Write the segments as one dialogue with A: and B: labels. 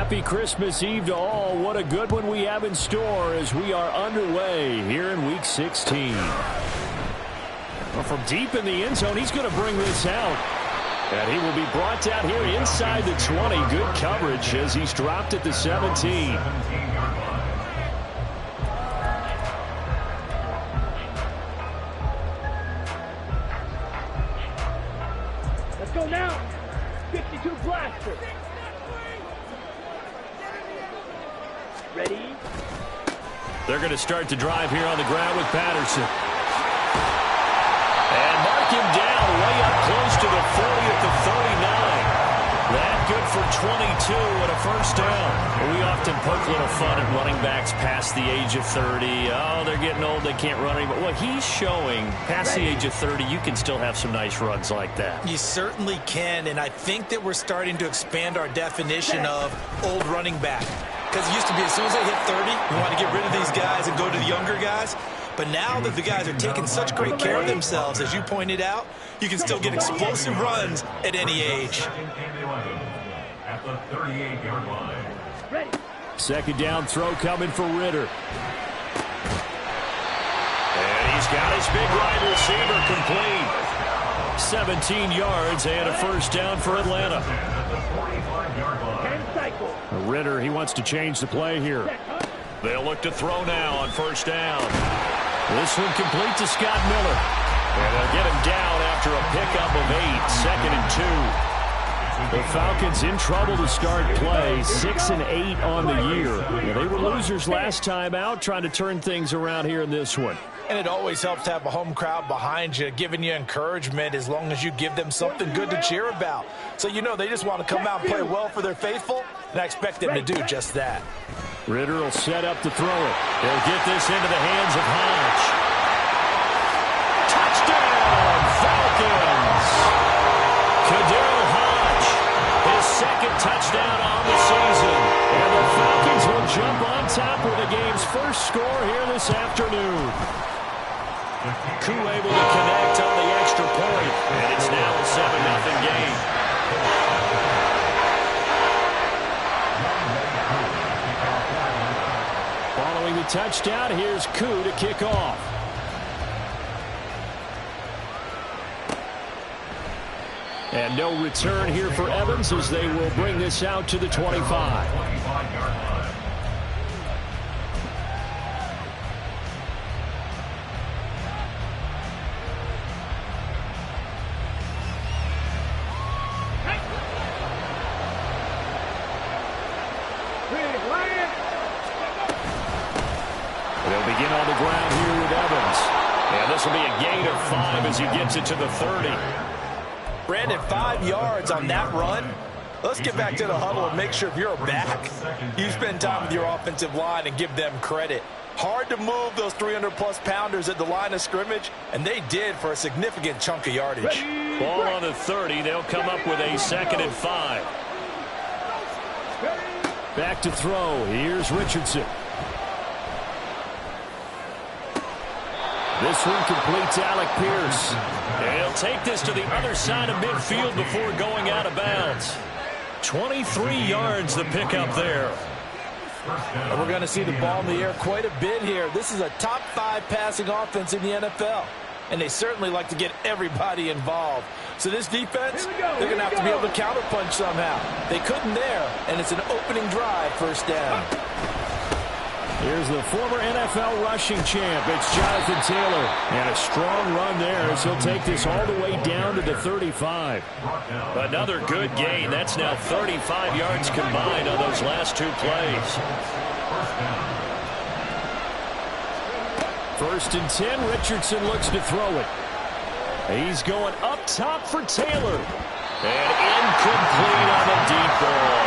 A: happy Christmas Eve to all. What a good one we have in store as we are underway here in Week 16. Well, from deep in the end zone, he's going to bring this out. And he will be brought down here inside the 20. Good coverage as he's dropped at the 17.
B: Let's go now. 52 blaster. Ready?
A: They're going to start the drive here on the ground with Patterson. And mark him down way up close to the 40 at the 39. That good for 22 and a first down. We often poke a little fun at running backs past the age of 30. Oh, they're getting old, they can't run anymore. Well, he's showing past the age of 30, you can still have some nice runs like that.
C: You certainly can, and I think that we're starting to expand our definition of old running back. Because it used to be as soon as they hit 30, we want to get rid of these guys and go to the younger guys. But now that the guys are taking such great care of themselves, as you pointed out, you can still get explosive runs at any age.
D: At the 38-yard line.
B: Ready.
A: Second down throw coming for Ritter. And he's got his big wide receiver complete. 17 yards and a first down for Atlanta. Ritter, he wants to change the play here. They'll look to throw now on first down. This one complete to Scott Miller. And they'll get him down after a pickup of 8, 2nd and 2. The Falcons in trouble to start play, 6-8 on the year. They were losers last time out, trying to turn things around here in this one.
C: And it always helps to have a home crowd behind you, giving you encouragement as long as you give them something good to cheer about. So you know they just want to come out and play well for their faithful, and I expect them to do just that.
A: Ritter will set up to throw it. They'll get this into the hands of Hodge. Touchdown, Falcons! Kadarius Hodge, his second touchdown on the season. And the Falcons will jump on top with the game's first score here this afternoon. Koo able to connect on the extra point, and it's now a 7-0 game. Following the touchdown, here's Koo to kick off. And no return here for Evans as they will bring this out to the 25. They'll begin on the ground here with Evans. And this will be a gain of 5 as he gets it to the 30.
C: Brandon, 5 yards on that run. Let's get back to the huddle and make sure if you're a back, you spend time with your offensive line and give them credit. Hard to move those 300-plus pounders at the line of scrimmage, and they did for a significant chunk of yardage.
A: Ball on the 30. They'll come up with a 2nd and 5. Back to throw. Here's Richardson. This one complete to Alec Pierce. And he'll take this to the other side of midfield before going out of bounds. 23 yards the pickup there.
C: And we're going to see the ball in the air quite a bit here. This is a top 5 passing offense in the NFL. And they certainly like to get everybody involved. So this defense, they're going to have to be able to counterpunch somehow. They couldn't there, and it's an opening drive, first down.
A: Here's the former NFL rushing champ. It's Jonathan Taylor. And a strong run there as he'll take this all the way down to the 35. Another good gain. That's now 35 yards combined on those last 2 plays. 1st and 10. Richardson looks to throw it. He's going up top for Taylor. And incomplete on the deep ball.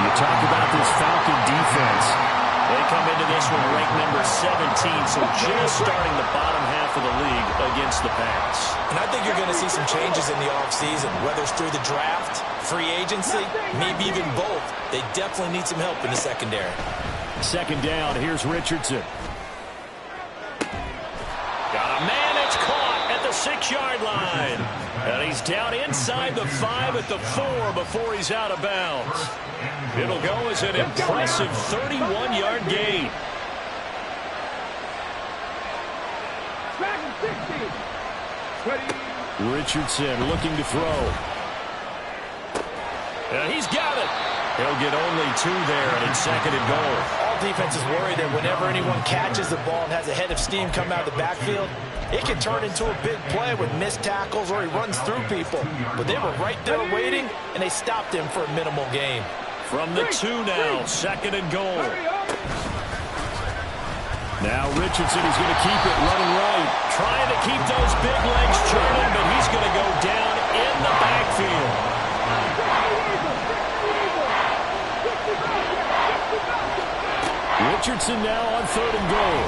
A: You talk about this Falcon defense. They come into this one ranked number 17, so just starting the bottom half of the league against the pass.
C: And I think you're going to see some changes in the offseason, whether it's through the draft, free agency, maybe even both. They definitely need some help in the secondary.
A: 2nd down, here's Richardson. Got a man, it's caught at the 6-yard line. And he's down inside the 5 at the 4 before he's out of bounds. It'll go as an impressive 31-yard gain. Richardson looking to throw. And he's got it. He'll get only 2 there, and it's 2nd and goal.
C: All defenses worry that whenever anyone catches the ball and has a head of steam come out of the backfield, it can turn into a big play with missed tackles or he runs through people. But they were right there waiting, and they stopped him for a minimal gain.
A: From the 2 now, 2nd and goal. Now Richardson is going to keep it running right. Trying to keep those big legs churning, but he's going to go down in the backfield. Richardson now on 3rd and goal.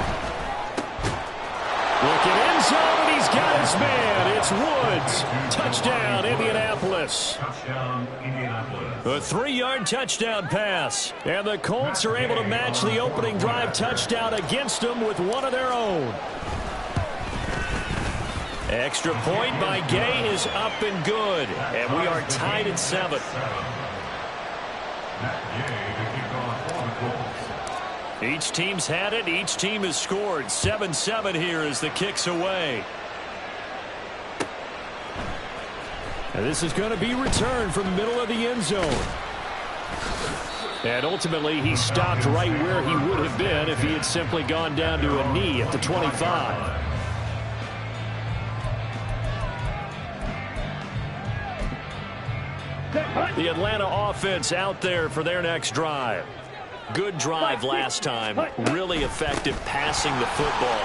A: Looking end zone, and he's got his man. It's Woods. Touchdown, Indianapolis.
D: Touchdown, Indianapolis.
A: A 3-yard touchdown pass. And the Colts are able to match the opening drive touchdown against them with one of their own. Extra point by Gay is up and good. And we are tied at 7. Each team's had it. Each team has scored. 7-7 here as the kick's away. And this is going to be returned from the middle of the end zone. And ultimately, he stopped right where he would have been if he had simply gone down to a knee at the 25. The Atlanta offense out there for their next drive. Good drive last time. Really effective passing the football.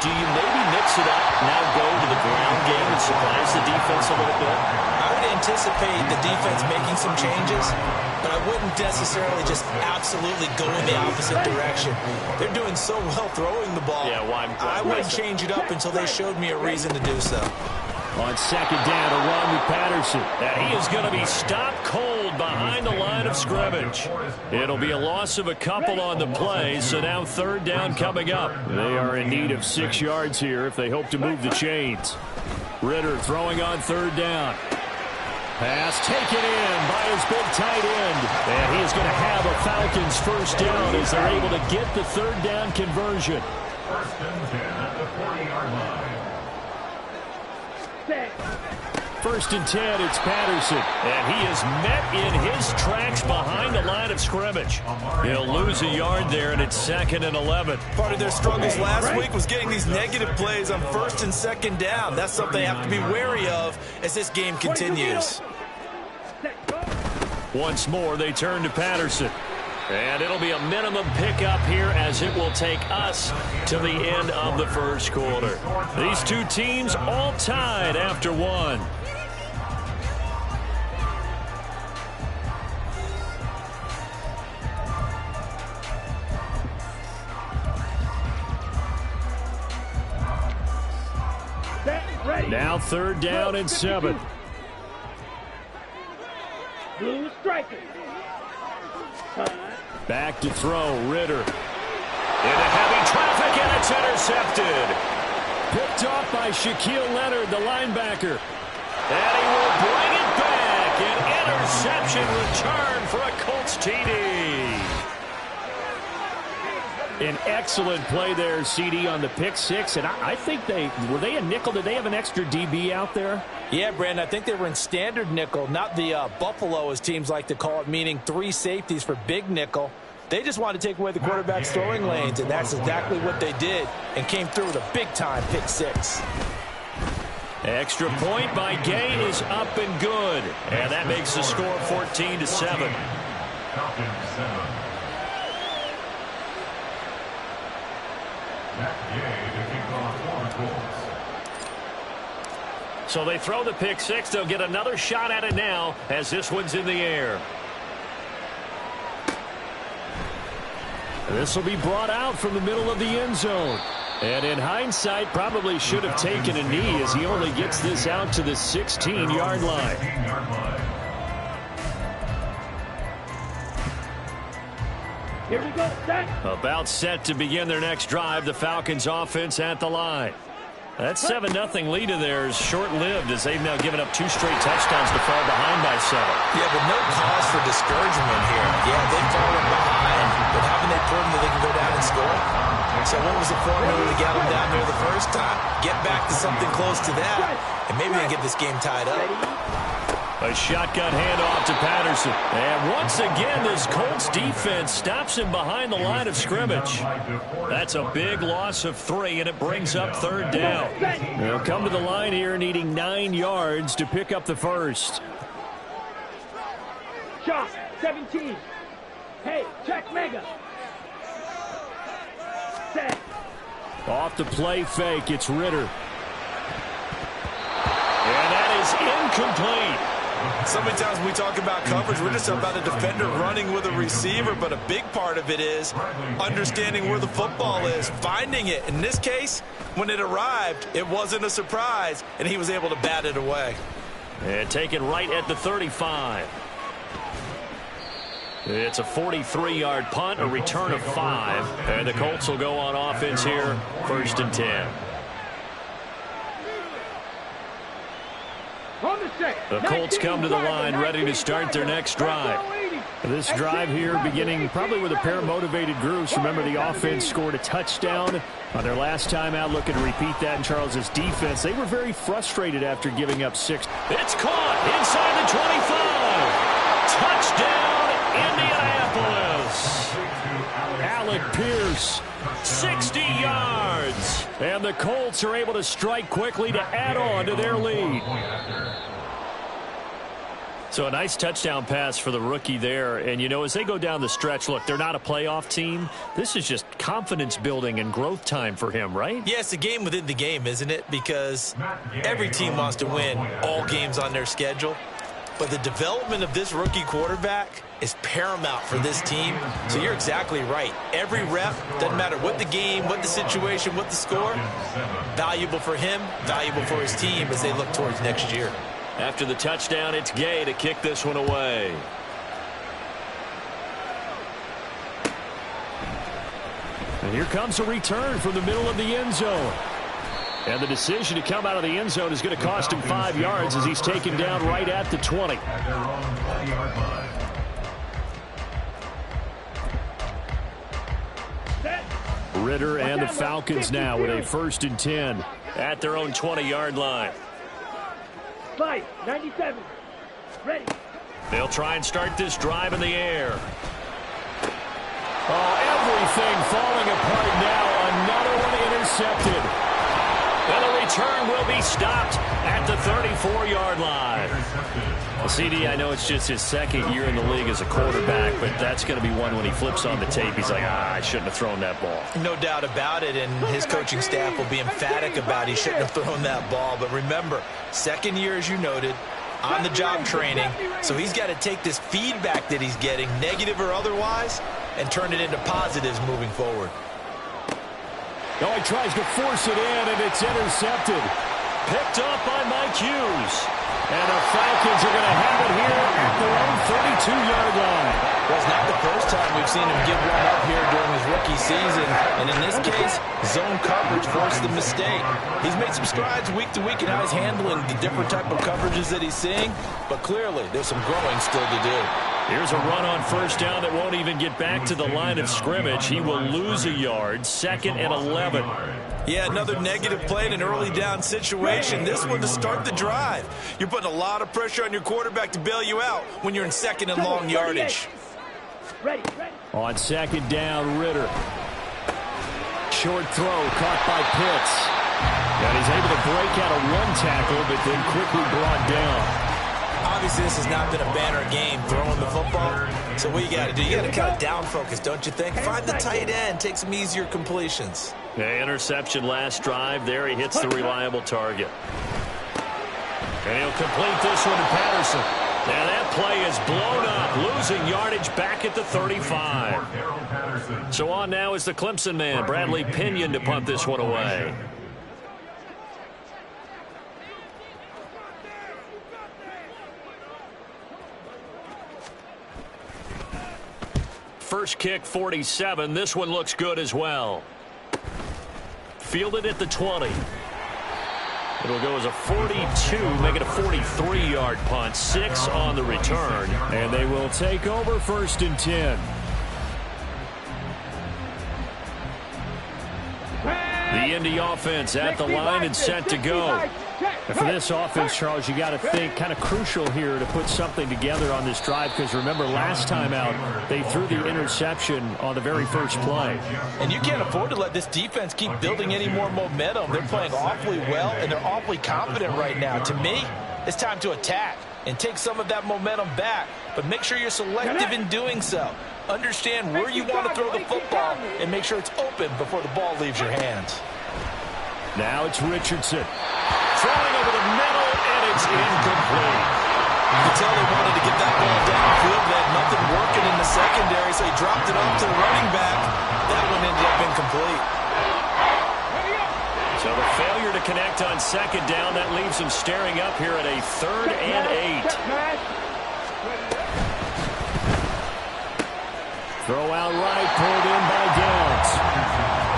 A: Do you maybe mix it up, now go to the ground game and surprise the defense a little bit?
C: I would anticipate the defense making some changes, but I wouldn't necessarily just absolutely go in the opposite direction. They're doing so well throwing the ball.
A: Yeah, why
C: I wouldn't change it up until they showed me a reason to do so.
A: On 2nd down, a run with Patterson. And he is going to be stopped cold behind the line of scrimmage. It'll be a loss of a couple on the play, so now 3rd down coming up. They are in need of 6 yards here if they hope to move the chains. Ritter throwing on 3rd down. Pass taken in by his big tight end. And he is going to have a Falcons 1st down as they're able to get the 3rd down conversion.
D: 1st and 10 at the 40-yard line.
A: 1st and 10, it's Patterson. And he is met in his tracks behind the line of scrimmage. He'll lose a yard there, and it's 2nd and 11.
C: Part of their struggles last week was getting these negative plays on 1st and 2nd down. That's something they have to be wary of as this game continues.
A: Once more, they turn to Patterson. And it'll be a minimum pickup here as it will take us to the end of the 1st quarter. These two teams all tied after 1. Now 3rd down and 7.
B: Blue striker.
A: Back to throw, Ritter. Into heavy traffic, and it's intercepted. Picked off by Shaquille Leonard, the linebacker. And he will bring it back. An interception return for a Colts TD. An excellent play there, CD, on the pick 6. And I think were they a nickel? Did they have an extra DB out there?
C: Yeah, Brandon, I think they were in standard nickel, not the Buffalo, as teams like to call it, meaning 3 safeties for big nickel. They just wanted to take away the quarterback's throwing lanes, and that's exactly what they did, and came through with a big-time pick 6.
A: Extra point by Gay is up and good. And that makes the score 14-7.
D: Falcons 7. Matt Gay to kick off for the Colts.
A: So they throw the pick 6. They'll get another shot at it now as this one's in the air. This will be brought out from the middle of the end zone. And in hindsight, probably should have taken a knee as he only gets this out to the 16-yard line.
B: Here we go, set.
A: About set to begin their next drive, the Falcons offense at the line. That 7-0 lead of theirs short-lived as they've now given up 2 straight touchdowns to fall behind by 7.
C: Yeah, but no cause for discouragement here. Yeah, they've fallen behind, but haven't they proven that they can go down and score? So what was the formula to get them down there the first time? Get back to something close to that, and maybe they get this game tied up.
A: A shotgun handoff to Patterson. And once again, this Colts defense stops him behind the line of scrimmage. That's a big loss of 3, and it brings up 3rd down. They'll come to the line here needing 9 yards to pick up the first.
B: Shot, 17. Hey, check mega. Set.
A: Off the play fake, it's Ritter. And that is incomplete.
C: So many times when we talk about coverage, we're just about a defender running with a receiver, but a big part of it is understanding where the football is, finding it. In this case, when it arrived, it wasn't a surprise, and he was able to bat it away.
A: And take it right at the 35. It's a 43-yard punt, a return of 5, and the Colts will go on offense here, 1st and 10. The Colts come to the line ready to start their next drive. This drive here beginning probably with a pair of motivated groups. Remember, the offense scored a touchdown on their last time out. Looking to repeat that in Charles's defense. They were very frustrated after giving up 6. It's caught inside the 25. Touchdown, Indianapolis. Alec Pierce, 60 yards. And the Colts are able to strike quickly to add on to their lead. So a nice touchdown pass for the rookie there. And, you know, as they go down the stretch, look, they're not a playoff team. This is just confidence building and growth time for him, right?
C: Yeah, it's a game within the game, isn't it? Because every team wants to win all games on their schedule. But the development of this rookie quarterback is paramount for this team. So you're exactly right. Every rep, doesn't matter what the game, what the situation, what the score, valuable for him, valuable for his team as they look towards next year.
A: After the touchdown, it's Gay to kick this one away. And here comes a return from the middle of the end zone. And the decision to come out of the end zone is going to cost him 5 yards as he's taken down right at the 20.
D: At their own 20-yard line.
A: Ritter and the Falcons now with a 1st and 10 at their own 20-yard line.
B: Slide, 97. Ready.
A: They'll try and start this drive in the air. Oh, everything falling apart now. Another one intercepted. And the return will be stopped at the 34-yard line. Well, CD, I know it's just his 2nd year in the league as a quarterback, but that's going to be one when he flips on the tape. He's like, I shouldn't have thrown that ball.
C: No doubt about it, and his coaching staff will be emphatic about he shouldn't have thrown that ball. But remember, 2nd year, as you noted, on-the-job training. So he's got to take this feedback that he's getting, negative or otherwise, and turn it into positives moving forward.
A: Oh, he tries to force it in, and it's intercepted. Picked up by Mike Hughes. And the Falcons are going to have it here at their own 32-yard line.
C: Well, it's not the first time we've seen him give one up here during his rookie season. And in this case, zone coverage forced the mistake. He's made some strides week to week in how he's handling the different type of coverages that he's seeing. But clearly, there's some growing still to do.
A: Here's a run on 1st down that won't even get back to the line of scrimmage. He will lose a yard. 2nd and 11.
C: Yeah, another negative play in an early down situation. This one to start the drive. You're putting a lot of pressure on your quarterback to bail you out when you're in 2nd and long yardage.
B: Ready.
A: On 2nd down, Ritter. Short throw caught by Pitts. And he's able to break out of one tackle, but then quickly brought down.
C: Obviously, this has not been a banner game throwing the football. So what you got to do, you got to cut down focus, don't you think? Find the tight end, take some easier completions.
A: Yeah, interception last drive. There he hits the reliable target. And he'll complete this one to Patterson. And that play is blown up, losing yardage back at the 35. So on now is the Clemson man, Bradley Pinion, to punt this one away. First kick, 47. This one looks good as well. Fielded at the 20. It'll go as a 42, make it a 43-yard punt. 6 on the return.
E: And they will take over 1st and 10. The Indy offense at the line and set to go. And for this offense, Charles, you got to think kind of crucial here to put something together on this drive, because remember last time out they threw the interception on the very first play.
C: And you can't afford to let this defense keep building any more momentum. They're playing awfully well, and they're awfully confident right now. To me, it's time to attack and take some of that momentum back, but make sure you're selective in doing so. Understand where you want to throw the football and make sure it's open before the ball leaves your hands.
E: Now it's Richardson.
A: Throwing over the middle, and it's incomplete.
C: You can tell they wanted to get that ball downfield. They had nothing working in the secondary, so he dropped it off to the running back. That one ended up incomplete.
A: So the failure to connect on 2nd down, that leaves him staring up here at a 3rd and 8.
E: Throw out right, pulled in by Downs.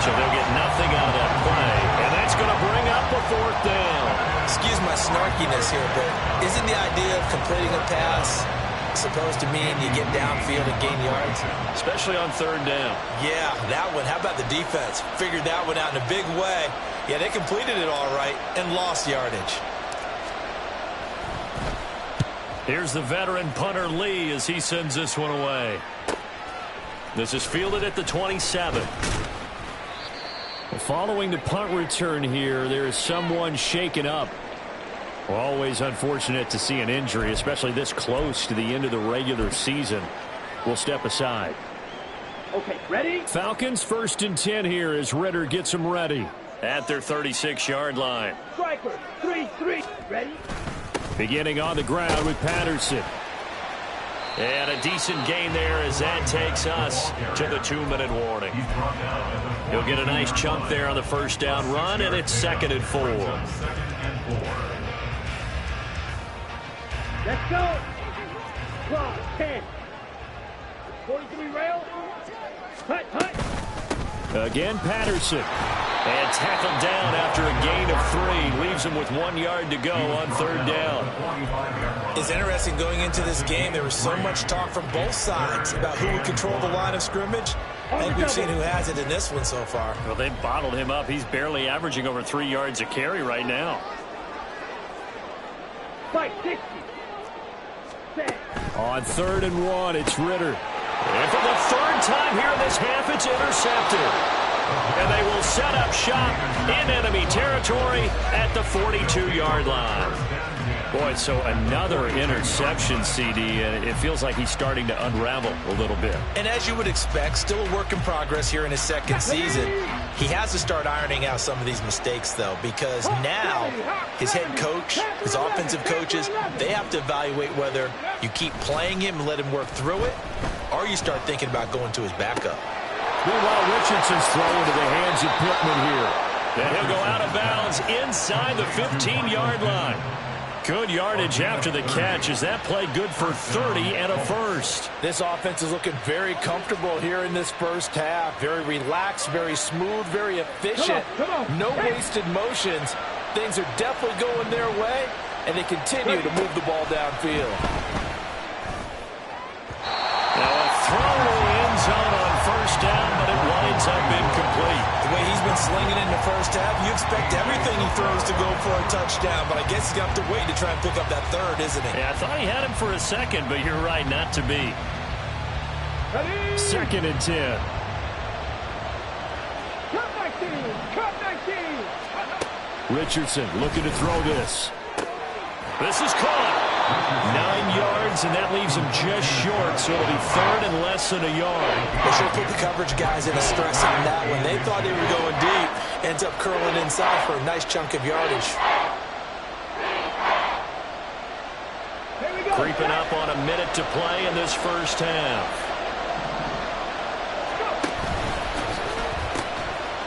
A: So they'll get nothing out of that play, and that's going to bring up a 4th down.
C: Excuse my snarkiness here, but isn't the idea of completing a pass supposed to mean you get downfield and gain yards?
A: Especially on 3rd down.
C: Yeah, that one. How about the defense? Figured that one out in a big way. Yeah, they completed it all right and lost yardage.
A: Here's the veteran punter Lee as he sends this one away. This is fielded at the 27.
E: Following the punt return here, there is someone shaken up. Always unfortunate to see an injury, especially this close to the end of the regular season. We'll step aside.
B: Okay, ready?
E: Falcons 1st and 10 here as Ritter gets them ready.
A: At their 36-yard line.
B: Striker, 3-3. Ready?
E: Beginning on the ground with Patterson.
A: And a decent gain there as that takes us to the 2-minute warning. He'll get a nice chunk there on the 1st down run, and it's 2nd and 4.
B: Let's go. 12, 10. 43 rail. Hut, hut.
E: Again, Patterson.
A: And tackled down after a gain of 3. Leaves him with 1 yard to go on 3rd down.
C: It's interesting going into this game. There was so much talk from both sides about who would control the line of scrimmage. I think we've seen who has it in this one so far.
A: Well, they've bottled him up. He's barely averaging over 3 yards a carry right now.
B: Fight, 60. Set.
E: On 3rd and 1, it's Ritter.
A: And for the 3rd time here in this half, it's intercepted. And they will set up shop in enemy territory at the 42-yard line.
E: Boy, so another interception, CD, and it feels like he's starting to unravel a little bit.
C: And as you would expect, still a work in progress here in his 2nd season. He has to start ironing out some of these mistakes, though, because now his head coach, his offensive coaches, they have to evaluate whether you keep playing him and let him work through it, or you start thinking about going to his backup.
E: Meanwhile, Richardson's throw into the hands of Pittman here.
A: And he'll go out of bounds inside the 15-yard line. Good yardage after the catch. Is that play good for 30 and a 1st?
F: This offense is looking very comfortable here in this 1st half. Very relaxed, very smooth, very efficient.
B: Come on.
F: No wasted motions. Things are definitely going their way, and they continue to move the ball downfield.
A: Now a throw to the end zone on 1st down, but it winds up incomplete.
C: The way he's been slinging in the 1st half, you expect everything he throws to go for a touchdown, but I guess he's got to wait to try and pick up that 3rd, isn't he?
A: Yeah, I thought he had him for a second, but you're right, not to be.
B: Ready?
E: 2nd and 10.
B: Cut 19. Cut 19.
E: Richardson looking to throw this.
A: This is caught. 9 yards, and that leaves him just short, so it'll be 3rd and less than a yard.
C: They should put the coverage guys in a stress on that one. They thought they were going deep. Ends up curling inside for a nice chunk of yardage.
B: Here we go.
A: Creeping up on a minute to play in this 1st half.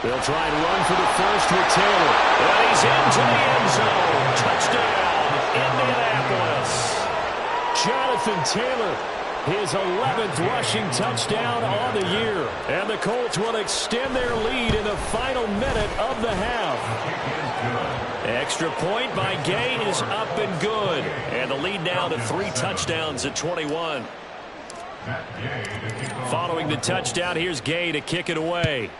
E: They'll try and run for the 1st with Taylor.
A: And he's into the end zone. Touchdown, Indianapolis.
E: Jonathan Taylor, his 11th rushing touchdown on the year. And the Colts will extend their lead in the final minute of the half. Extra point by Gay is up and good. And the lead now to 3 touchdowns at 21. Following the touchdown, here's Gay to kick it away.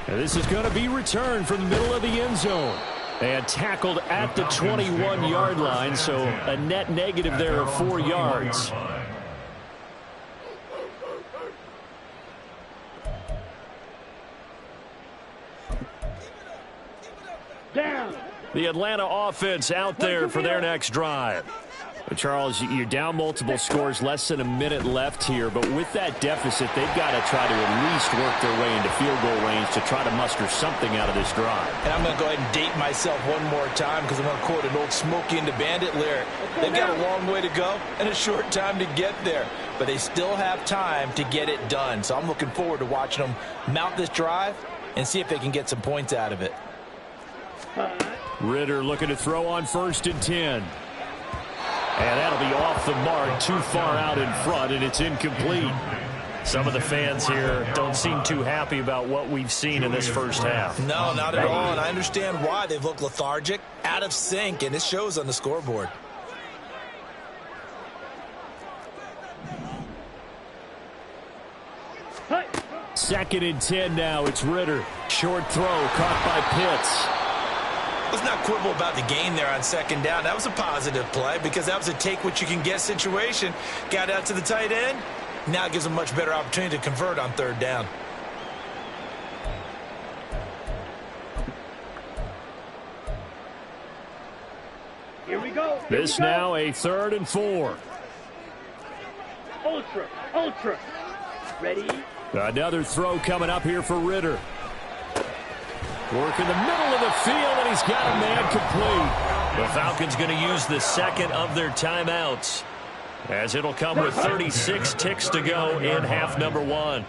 E: And this is going to be returned from the middle of the end zone. And tackled at the 21-yard line, so a net negative there of 4 yards.
B: Down.
E: The Atlanta offense out there for their next drive. But Charles, you're down multiple scores, less than a minute left here. But with that deficit, they've got to try to at least work their way into field goal range to try to muster something out of this drive.
C: And I'm going to go ahead and date myself one more time because I'm going to quote an old Smokey and the Bandit lyric. They've got a long way to go and a short time to get there. But they still have time to get it done. So I'm looking forward to watching them mount this drive and see if they can get some points out of it.
E: Ridder looking to throw on 1st and 10. And that'll be off the mark, too far out in front, and it's incomplete. Some of the fans here don't seem too happy about what we've seen in this first half.
C: No, not at all, and I understand why. They've looked lethargic, out of sync, and it shows on the scoreboard.
E: Second and 10 now. It's Ridder. Short throw caught by Pitts.
C: Let's not quibble about the gain there on 2nd down. That was a positive play because that was a take-what-you-can-get situation. Got out to the tight end. Now it gives them a much better opportunity to convert on 3rd down.
B: Here we go.
E: This now a 3rd and 4.
B: Ultra. Ready?
E: Another throw coming up here for Ridder. Work in the middle of the field, and he's got a man complete. The Falcons going to use the second of their timeouts, as it'll come with 36 ticks to go in half number 1.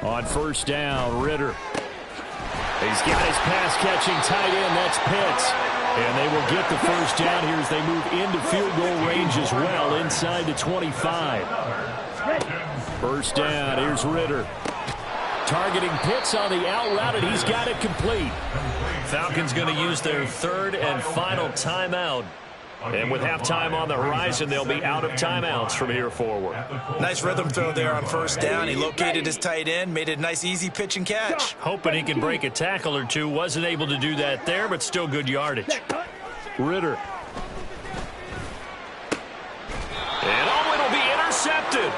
E: On 1st down, Ridder. He's got his pass-catching tight end. That's Pitts. And they will get the 1st down here as they move into field goal range as well, inside the 25. 1st down, here's Ridder. Targeting Pitts on the out route, and he's got it complete. Falcons going to use their 3rd and final timeout. And with halftime on the horizon, they'll be out of timeouts from here forward.
C: Nice rhythm throw there on 1st down. He located his tight end, made it a nice, easy pitch and catch.
E: Hoping he can break a tackle or two. Wasn't able to do that there, but still good yardage. Ridder. And it'll be intercepted.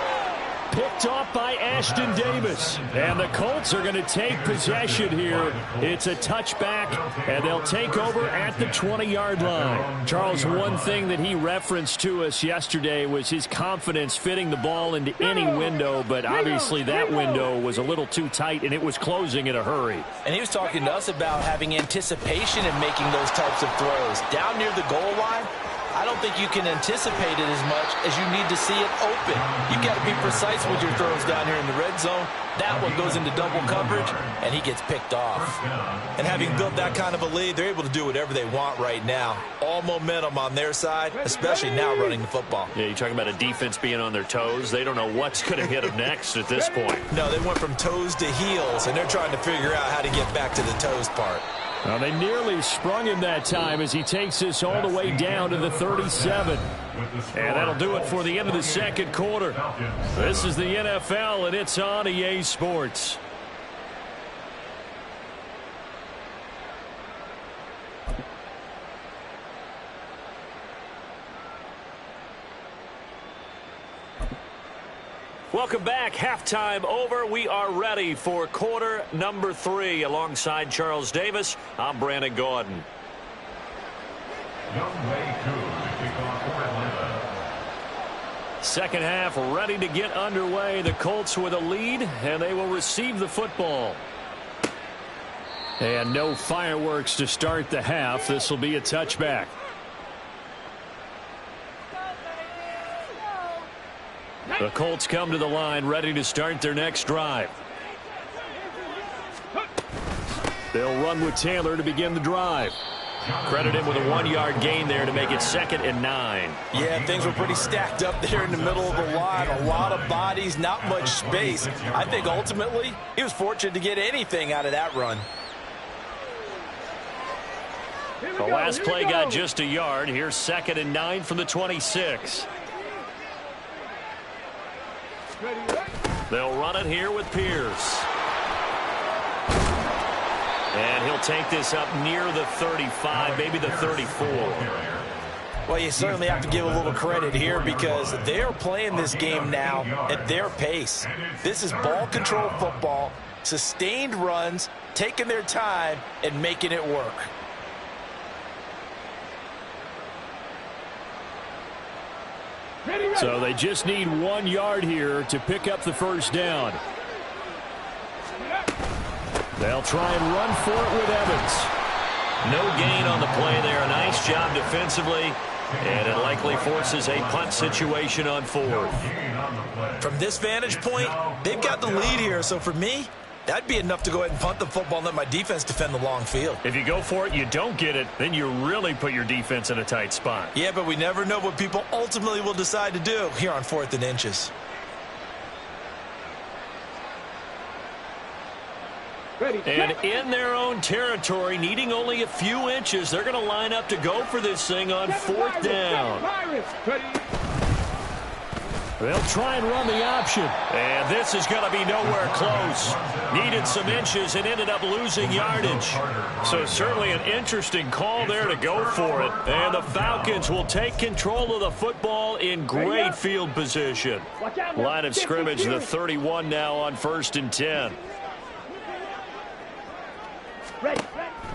E: Picked off by Ashton Davis. And the Colts are going to take possession here. It's a touchback, and they'll take over at the 20-yard line. Charles, one thing that he referenced to us yesterday was his confidence fitting the ball into any window, but obviously that window was a little too tight, and it was closing in a hurry.
C: And he was talking to us about having anticipation in making those types of throws. Down near the goal line, I don't think you can anticipate it as much as you need to see it open. You've got to be precise with your throws down here in the red zone. That one goes into double coverage, and he gets picked off. And having built that kind of a lead, they're able to do whatever they want right now. All momentum on their side, especially now running the football.
E: Yeah, you're talking about a defense being on their toes. They don't know what's going to hit them next at this point.
C: No, they went from toes to heels, and they're trying to figure out how to get back to the toes part.
E: Well, they nearly sprung him that time as he takes this all the way down to the 37. And that'll do it for the end of the 2nd quarter. This is the NFL, and it's on EA Sports. Welcome back. Halftime over. We are ready for quarter number 3. Alongside Charles Davis, I'm Brandon Gaudin. Second half ready to get underway. The Colts with a lead, and they will receive the football. And no fireworks to start the half. This will be a touchback. The Colts come to the line ready to start their next drive. They'll run with Taylor to begin the drive. Credit him with a 1-yard gain there to make it 2nd and 9.
C: Yeah, things were pretty stacked up there in the middle of the line. A lot of bodies, not much space. I think ultimately he was fortunate to get anything out of that run.
E: The last play got just a yard. Here's 2nd and 9 from the 26. They'll run it here with Pierce. And he'll take this up near the 35, maybe the 34.
C: Well, you certainly have to give a little credit here because they're playing this game now at their pace. This is ball control football, sustained runs, taking their time, and making it work.
E: So they just need 1 yard here to pick up the first down. They'll try and run for it with Evans. No gain on the play there. A nice job defensively. And it likely forces a punt situation on 4th.
C: From this vantage point, they've got the lead here. So for me, that'd be enough to go ahead and punt the football and let my defense defend the long field.
E: If you go for it, you don't get it, then you really put your defense in a tight spot.
C: Yeah, but we never know what people ultimately will decide to do here on 4th and inches.
E: And in their own territory, needing only a few inches, they're going to line up to go for this thing on 4th down. They'll try and run the option. And this is going to be nowhere close. Needed some inches and ended up losing yardage. So certainly an interesting call there to go for it. And the Falcons will take control of the football in great field position. Line of scrimmage, the 31 now on 1st and 10.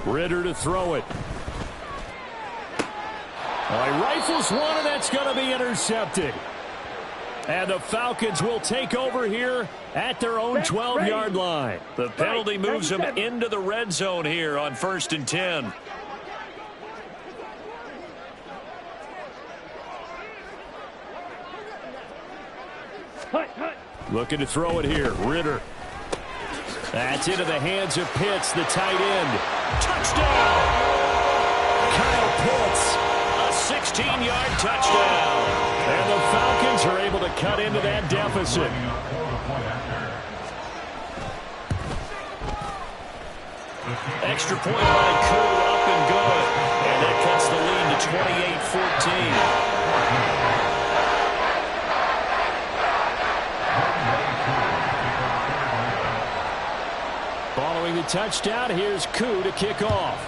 E: Ritter to throw it. He rifles one, and that's going to be intercepted. And the Falcons will take over here at their own 12-yard line. The penalty moves them into the red zone here on 1st and 10. Looking to throw it here. Ritter. That's into the hands of Pitts, the tight end. Touchdown! Kyle Pitts, a 16-yard touchdown. And the Falcons are able to cut into that deficit. Extra point by Koo, up and good. And that cuts the lead to 28-14. Following the touchdown, here's Koo to kick off.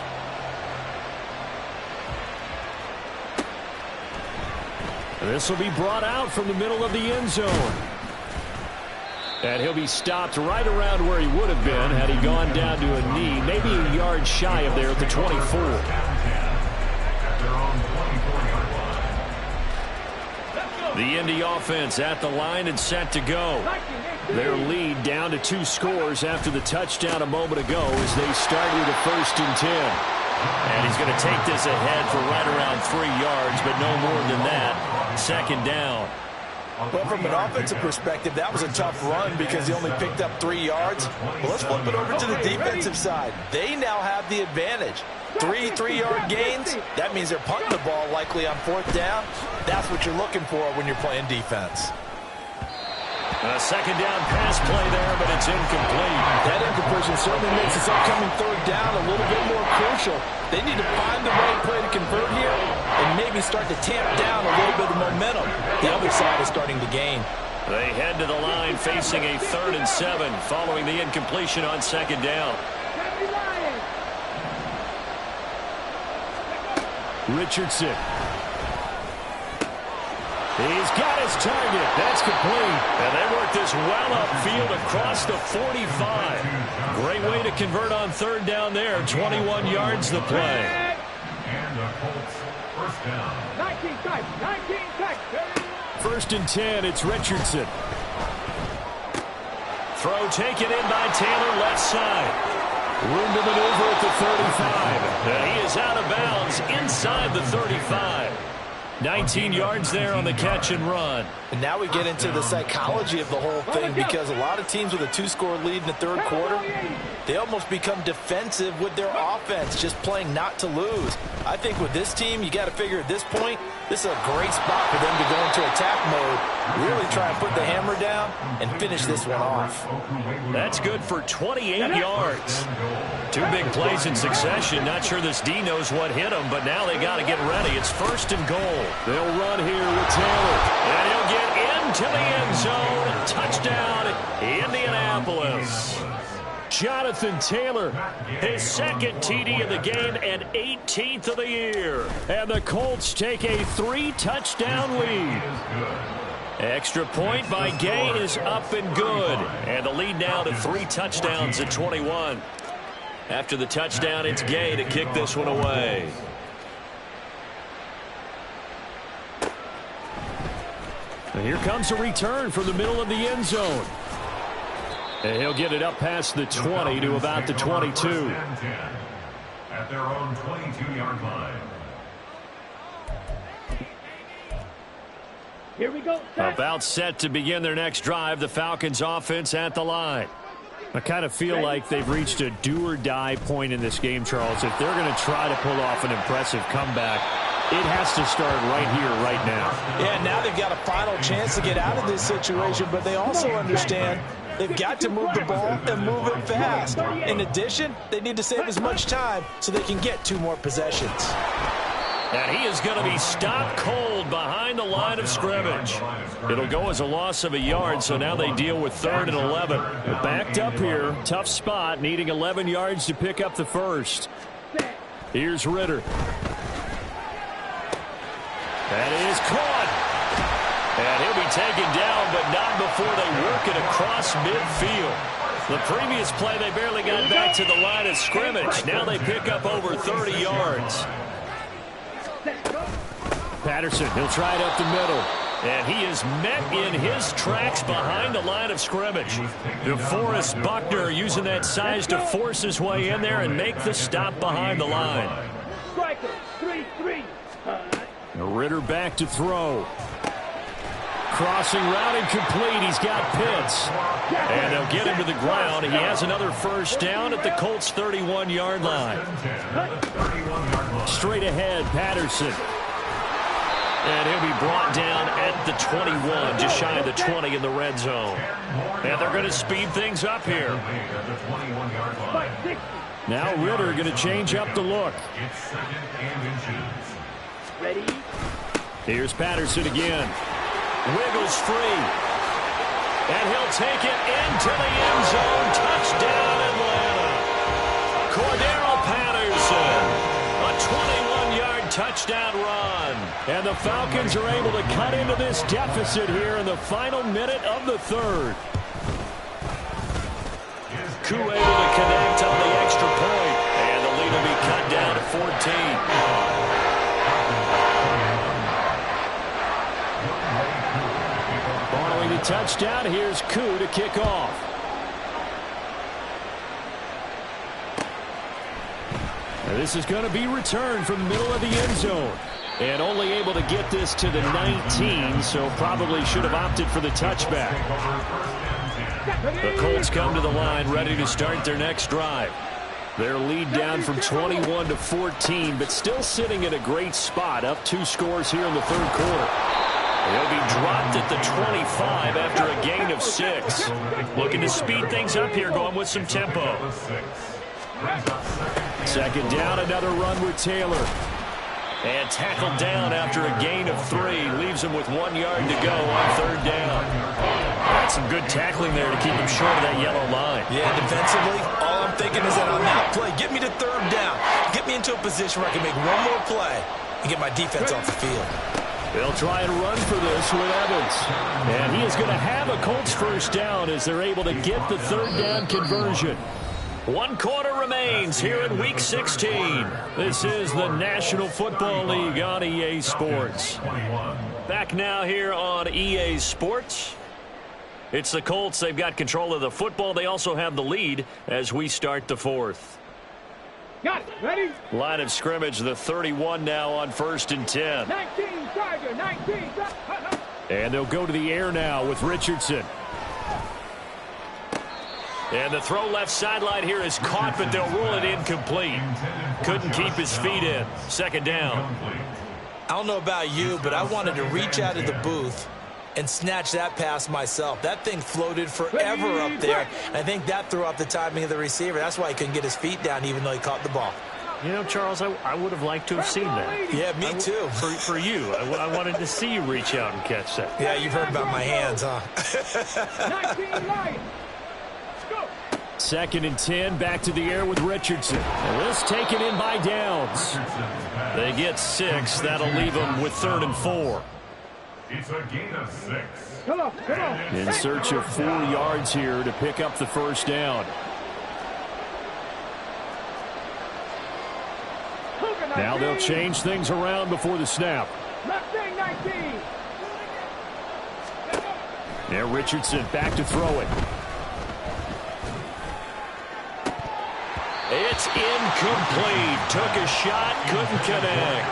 E: This will be brought out from the middle of the end zone. And he'll be stopped right around where he would have been had he gone down to a knee, maybe a yard shy of there at the 24. The Indy offense at the line and set to go. Their lead down to 2 scores after the touchdown a moment ago as they start with a 1st and 10. And he's going to take this ahead for right around 3 yards, but no more than that. 2nd down.
C: Well, from an offensive perspective, that was a tough run because he only picked up 3 yards. Well, let's flip it over to the defensive side. They now have the advantage. 3 3-yard gains, that means they're punting the ball likely on 4th down. That's what you're looking for when you're playing defense.
E: A 2nd down pass play there, but it's incomplete.
C: That incompletion certainly makes this upcoming 3rd down a little bit more crucial. They need to find the right play to convert here and maybe start to tamp down a little bit of momentum. The other side is starting to gain.
E: They head to the line facing a 3rd and 7 following the incompletion on 2nd down. Richardson. He's got his target. That's complete. And they work this well upfield across the 45. Great way to convert on 3rd down there. 21 yards the play.
D: And the Colts, 1st down.
B: 19 touch.
E: 1st and 10, it's Richardson. Throw taken in by Taylor, left side. Room to maneuver at the 35. And he is out of bounds inside the 35. 19 yards there on the catch and run.
C: And now we get into the psychology of the whole thing, because a lot of teams with a 2-score lead in the third quarter, they almost become defensive with their offense, just playing not to lose. I think with this team, you got to figure at this point, this is a great spot for them to go into attack mode, really try and put the hammer down and finish this one off.
E: That's good for 28 yards. 2 big plays in succession. Not sure this D knows what hit him, but now they got to get ready. It's 1st and goal. They'll run here with Taylor, and he'll get into the end zone. Touchdown, Indianapolis. Jonathan Taylor, his 2nd TD of the game and 18th of the year. And the Colts take a 3-touchdown lead. Extra point by Gay is up and good. And the lead now to 3 touchdowns at 21. After the touchdown, it's Gay to kick this one away. And here comes a return from the middle of the end zone. And he'll get it up past the 20 to about the 22.
D: At their own 22-yard line.
B: Here we go.
E: About set to begin their next drive. The Falcons offense at the line. I kind of feel like they've reached a do-or-die point in this game, Charles. If they're going to try to pull off an impressive comeback, it has to start right here, right now.
C: Yeah, now they've got a final chance to get out of this situation, but they also understand they've got to move the ball and move it fast. In addition, they need to save as much time so they can get 2 more possessions.
E: And he is going to be stopped cold behind the line of scrimmage. It'll go as a loss of a yard, so now they deal with 3rd and 11. They're backed up here. Tough spot, needing 11 yards to pick up the first. Here's Ritter. That is caught. And he'll be taken down, but not before they work it across midfield. The previous play, they barely got back to the line of scrimmage. Now they pick up over 30 yards. Patterson, he'll try it up the middle. And he is met in his tracks behind the line of scrimmage. DeForest Buckner using that size to force his way in there and make the stop behind the line.
B: Striker, 3-3.
E: Ritter back to throw. Crossing route incomplete. He's got Pitts. And they'll get him to the ground. He has another first down at the Colts' 31-yard line. Straight ahead, Patterson. And he'll be brought down at the 21, just shy of the 20 in the red zone. And they're going to speed things up here. Now Ritter going to change up the look.
B: Ready?
E: Here's Patterson again. Wiggles free. And he'll take it into the end zone. Touchdown, Atlanta. Cordero Patterson. A 21-yard touchdown run. And the Falcons are able to cut into this deficit here in the final minute of the third. Koo able to connect on the extra point. And the lead will be cut down to 14. Following the touchdown, here's Koo to kick off. And this is going to be returned from the middle of the end zone. And only able to get this to the 19, so probably should have opted for the touchback. The Colts come to the line ready to start their next drive. Their lead down from 21 to 14, but still sitting in a great spot, up 2 scores here in the third quarter. They'll be dropped at the 25 after a gain of 6. Looking to speed things up here, going with some tempo. Second down, another run with Taylor. And tackled down after a gain of 3. Leaves him with 1 yard to go on third down. That's some good tackling there to keep him short of that yellow line.
C: Yeah, defensively, all I'm thinking is that on that play, get me to third down. Get me into a position where I can make one more play and get my defense off the field.
E: They'll try and run for this with Evans. And he is going to have a Colts first down as they're able to get the third down conversion. 1 quarter remains here in Week 16. This is the National Football League on EA Sports. Back now here on EA Sports. It's the Colts. They've got control of the football. They also have the lead as we start the fourth.
B: Got it. Ready?
E: Line of scrimmage, the 31 now on 1st and 10.
B: 19, Tiger, 19.
E: And they'll go to the air now with Richardson. And the throw left sideline here is caught, but they'll rule it incomplete. Couldn't keep his feet in. 2nd down.
C: I don't know about you, but I wanted to reach out of the booth and snatch that pass myself. That thing floated forever up there. And I think that threw off the timing of the receiver. That's why he couldn't get his feet down even though he caught the ball.
E: You know, Charles, I would have liked to have seen that.
C: Yeah, me too.
E: For you. I wanted to see you reach out and catch that.
C: Yeah, you've heard about my hands, huh?
B: 19, Lions. Go.
E: 2nd and 10, back to the air with Richardson. And this taken in by Downs. They get 6. That'll leave them with 3rd and 4.
D: It's a gain of 6.
B: Come on.
E: In search of 4 yards here to pick up the 1st down. Now they'll change things around before the snap.
B: Left wing, 19.
E: Now Richardson back to throw it. It's incomplete. Took a shot, couldn't connect.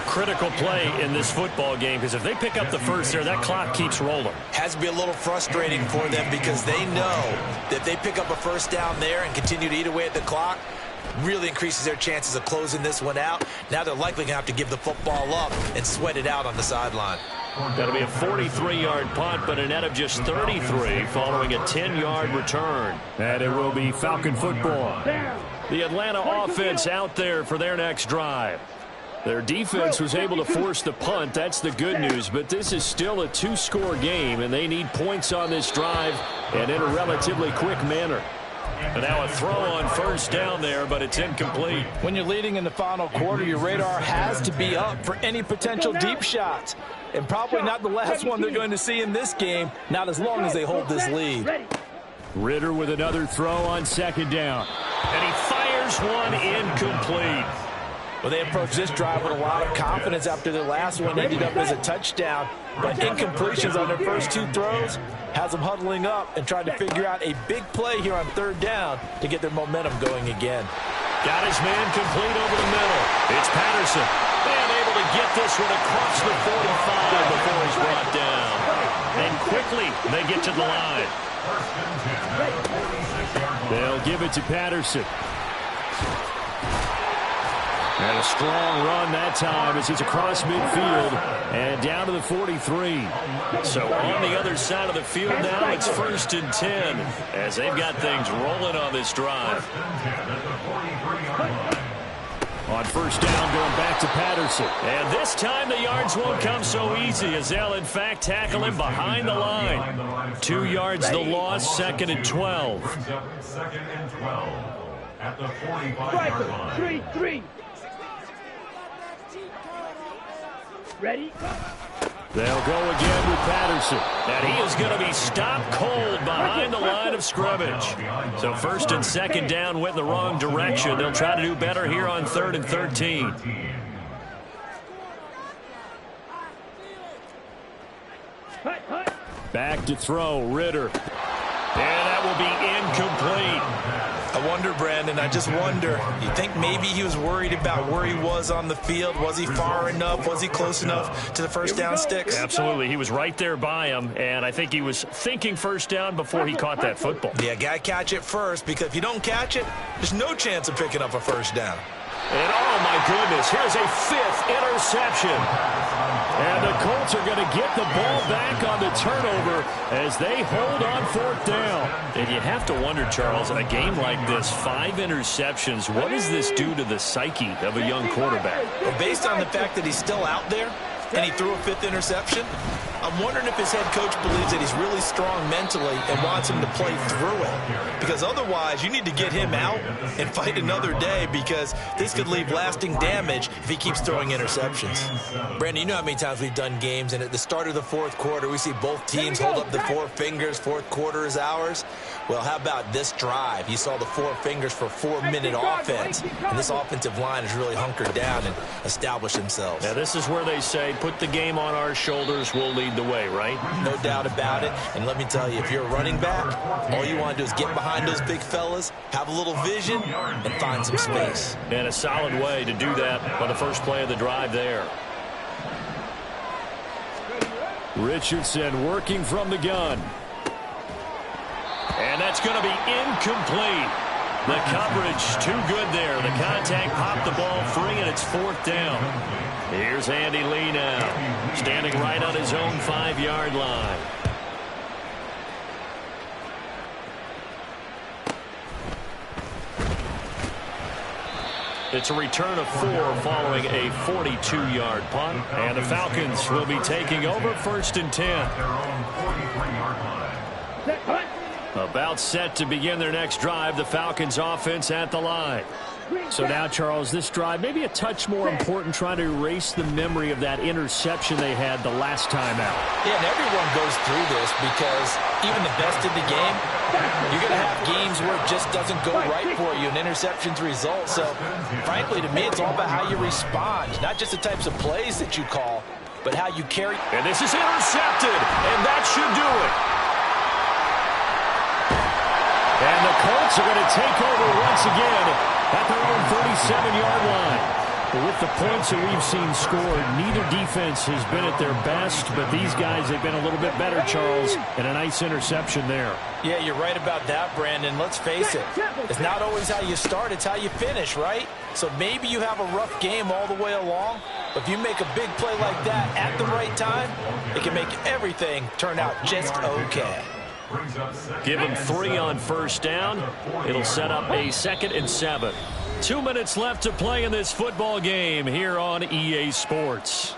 E: Critical play in this football game, because if they pick up the first there, that clock keeps rolling.
C: Has to be a little frustrating for them because they know that if they pick up a 1st down there and continue to eat away at the clock, really increases their chances of closing this one out. Now they're likely going to have to give the football up and sweat it out on the sideline.
E: That'll be a 43-yard punt, but a net of just 33 following a 10-yard return. And it will be Falcon football. The Atlanta offense out there for their next drive. Their defense was able to force the punt. That's the good news, but this is still a 2-score game, and they need points on this drive and in a relatively quick manner. And now a throw on 1st down there, but it's incomplete.
F: When you're leading in the final quarter, your radar has to be up for any potential deep shots. And probably not the last one they're going to see in this game, not as long as they hold this lead.
E: Ritter with another throw on 2nd down. And he fires one incomplete.
F: Well, they approached this drive with a lot of confidence after their last one ended up as a touchdown. But incompletions on their first 2 throws has them huddling up and trying to figure out a big play here on 3rd down to get their momentum going again.
E: Got his man complete over the middle. It's Patterson. And able to get this one across the 45 before he's brought down. And quickly they get to the line. They'll give it to Patterson. And a strong run that time as he's across midfield and down to the 43. So on the other side of the field now, it's 1st and 10 as they've got things rolling on this drive. On 1st down, going back to Patterson. And this time the yards won't come so easy as they'll, in fact, tackle him behind the line. 2 yards the loss, 2nd and 12.
D: 2nd and 12 at the 45-yard line.
B: 3-3. Ready?
E: They'll go again with Patterson. And he is going to be stopped cold behind the line of scrimmage. So 1st and 2nd down went the wrong direction. They'll try to do better here on 3rd and 13. Back to throw, Ritter. And that will be incomplete.
C: I wonder, Brandon, I just wonder, you think maybe he was worried about where he was on the field? Was he far enough? Was he close enough to the 1st down sticks?
E: Absolutely. He was right there by him, and I think he was thinking 1st down before he caught that football.
C: Yeah, got to catch it first, because if you don't catch it, there's no chance of picking up a 1st down.
E: And, oh, my goodness, here's a 5th interception. And the Colts are going to get the ball back on the turnover as they hold on 4th down. And you have to wonder, Charles, a game like this, 5 interceptions, what does this do to the psyche of a young quarterback?
C: Well, based on the fact that he's still out there and he threw a 5th interception, I'm wondering if his head coach believes that he's really strong mentally and wants him to play through it. Because otherwise, you need to get him out and fight another day, because this could leave lasting damage if he keeps throwing interceptions. Brandon, you know how many times we've done games, and at the start of the 4th quarter, we see both teams hold up the 4 fingers, 4th quarter is ours. Well, how about this drive? You saw the 4 fingers for 4-minute offense, and this offensive line has really hunkered down and established themselves.
E: Now, this is where they say, put the game on our shoulders, we'll lead lead the way, right?
F: No doubt about it. And let me tell you, if you're a running back, all you want to do is get behind those big fellas, have a little vision, and find some space.
E: And a solid way to do that on the first play of the drive there. Richardson working from the gun. And that's going to be incomplete. The coverage too good there. The contact popped the ball free, and it's 4th down. Here's Andy Lee now, standing right on his own 5-yard line. It's a return of 4 following a 42-yard punt. And the Falcons will be taking over 1st and 10. About set to begin their next drive. The Falcons offense at the line. So now, Charles, this drive maybe a touch more important, trying to erase the memory of that interception they had the last time out.
F: Yeah, and everyone goes through this because even the best in the game, you're going to have games where it just doesn't go right for you, and interceptions result. So, frankly, to me, it's all about how you respond, not just the types of plays that you call, but how you carry.
E: And this is intercepted, and that should do it. And the Colts are going to take over once again at their own 37-yard line. But with the points that we've seen scored, neither defense has been at their best, but these guys have been a little bit better, Charles, and a nice interception there.
F: Yeah, you're right about that, Brandon. Let's face it, it's not always how you start, it's how you finish, right? So maybe you have a rough game all the way along, but if you make a big play like that at the right time, it can make everything turn out just okay.
E: Give him 3 on 1st down. It'll set up a 2nd and 7. 2 minutes left to play in this football game here on EA Sports.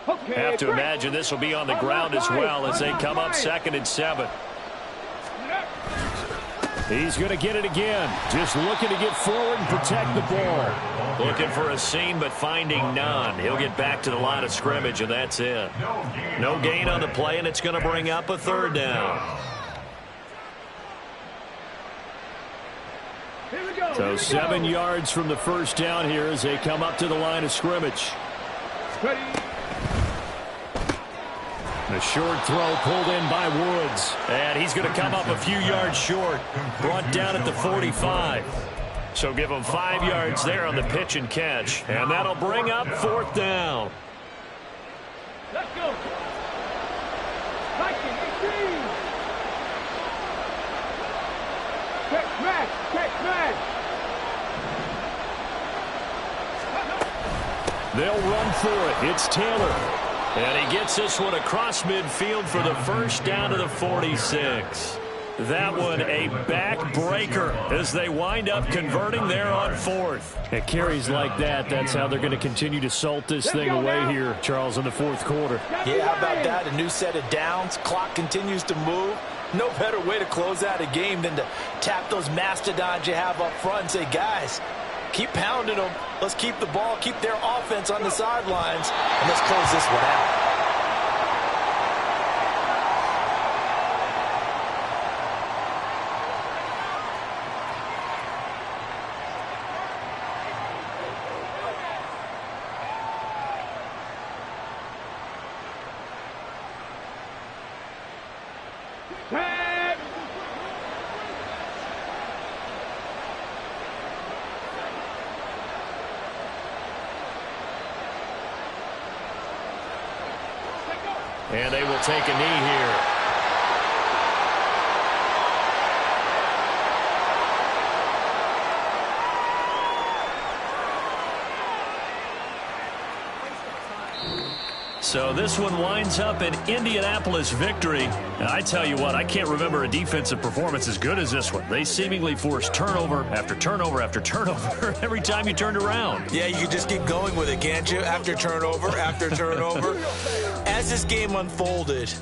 E: Have to imagine this will be on the ground as well as they come up 2nd and 7. He's going to get it again. Just looking to get forward and protect the ball. Looking for a seam, but finding none. He'll get back to the line of scrimmage, and that's it. No gain on the play, and it's going to bring up a 3rd down. So 7 yards from the 1st down here as they come up to the line of scrimmage. A short throw pulled in by Woods. And he's going to come up a few yards short. Brought down at the 45. So give him 5 yards there on the pitch and catch. And that'll bring up 4th down.
B: Let's go. Viking 18. Check smash. Check smash.
E: They'll run for it. It's Taylor. And he gets this one across midfield for the 1st down to the 46. That one a backbreaker as they wind up converting there on 4th. At carries like that, that's how they're going to continue to salt this thing away here, Charles, in the 4th quarter.
F: Yeah, how about that? A new set of downs. Clock continues to move. No better way to close out a game than to tap those mastodons you have up front and say, guys, keep pounding them. Let's keep the ball, keep their offense on the sidelines, and let's close this one out.
E: And they will take a knee here. So this one winds up an Indianapolis victory. And I tell you what, I can't remember a defensive performance as good as this one. They seemingly forced turnover after turnover after turnover every time you turned around.
F: Yeah, you can just keep going with it, can't you? After turnover, after turnover. As this game unfolded,